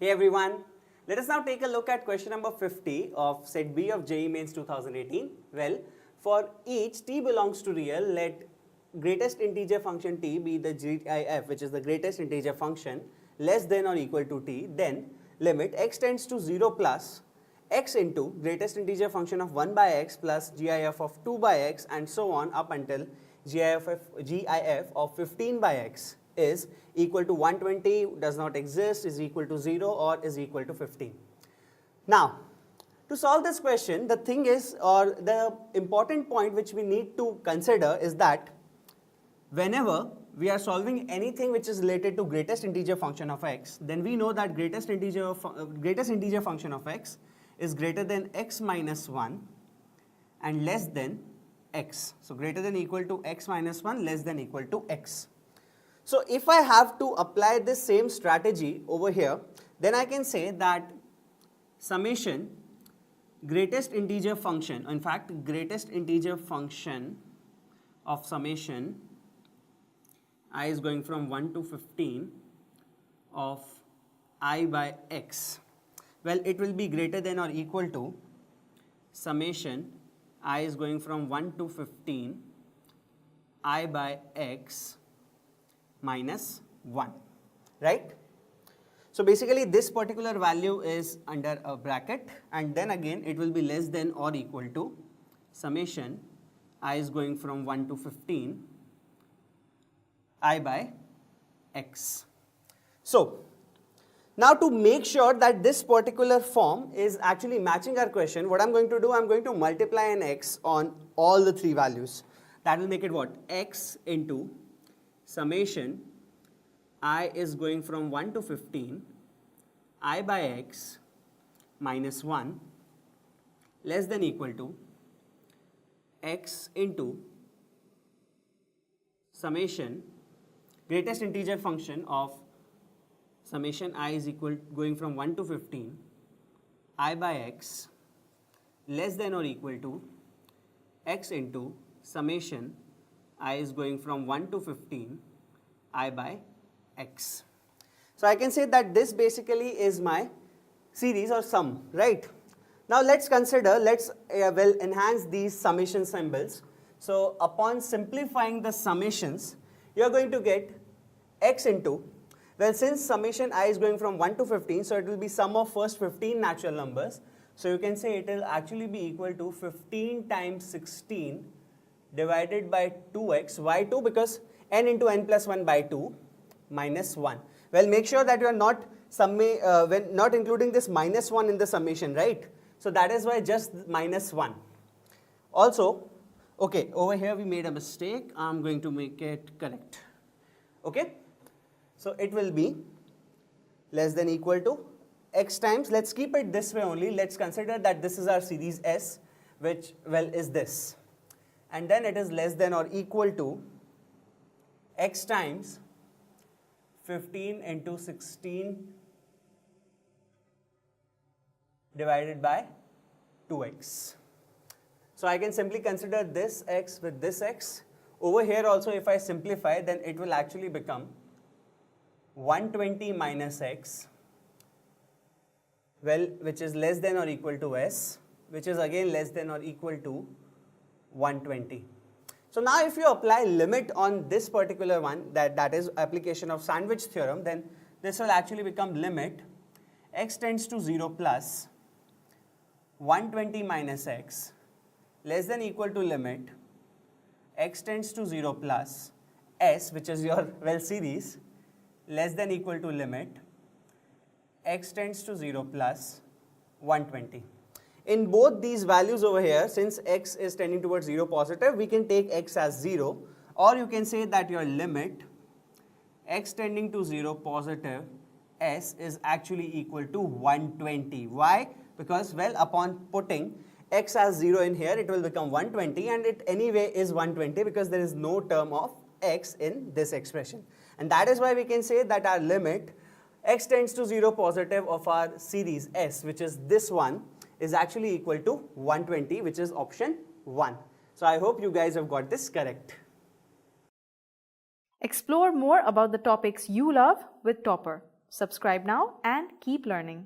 Hey everyone, let us now take a look at question number 50 of set B of JEE Mains 2018. Well, for each t belongs to real, let greatest integer function t be the GIF, which is the greatest integer function, less than or equal to t, then limit x tends to 0 plus x into greatest integer function of 1 by x plus GIF of 2 by x and so on up until GIF of 15 by x is equal to 120, does not exist, is equal to 0 or is equal to 15. Now, to solve this question, the thing is, or the important point which we need to consider is that whenever we are solving anything which is related to greatest integer function of x, then we know that greatest integer function of x is greater than x minus 1 and less than x. So greater than equal to x minus 1, less than equal to x. So if I have to apply this same strategy over here, then I can say that summation greatest integer function, in fact greatest integer function of summation I is going from 1 to 15 of I by x, well, it will be greater than or equal to summation I is going from 1 to 15 I by x minus 1, right? So basically this particular value is under a bracket and then again it will be less than or equal to summation I is going from 1 to 15 I by x. So now to make sure that this particular form is actually matching our question, what I'm going to do, I'm going to multiply an x on all the three values. That will make it what? X into summation I is going from 1 to 15 I by x minus 1 less than equal to x into summation greatest integer function of summation I is equal going from 1 to 15 I by x less than or equal to x into summation I is going from 1 to 15 I by x. So I can say that this basically is my series or sum, right? Now let's consider, let's enhance these summation symbols. So upon simplifying the summations, you are going to get x into, well, since summation I is going from 1 to 15, so it will be sum of first 15 natural numbers. So you can say it will actually be equal to 15 times 16 divided by 2x. Why 2? Because n into n plus 1 by 2 minus 1. Well, make sure that you are not when not including this minus 1 in the summation, right? So that is why just minus 1. Also, okay, over here we made a mistake. I'm going to make it correct. Okay? So it will be less than equal to x times, let's keep it this way only. Let's consider that this is our series S, which, well, is this. And then it is less than or equal to x times 15 into 16 divided by 2x. So I can simply consider this x with this x. Over here also if I simplify, then it will actually become 120 minus x, well, which is less than or equal to s, which is again less than or equal to 120. So now if you apply limit on this particular one, that is application of sandwich theorem, then this will actually become limit x tends to 0 plus 120 minus x less than equal to limit x tends to 0 plus s, which is your, well, series, less than equal to limit x tends to 0 plus 120. In both these values over here, since x is tending towards 0 positive, we can take x as 0, or you can say that your limit x tending to 0 positive s is actually equal to 120. Why? Because, well, upon putting x as 0 in here, it will become 120, and it anyway is 120 because there is no term of x in this expression. And that is why we can say that our limit x tends to 0 positive of our series S, which is this one, is actually equal to 120, which is option 1. So I hope you guys have got this correct. Explore more about the topics you love with Toppr. Subscribe now and keep learning.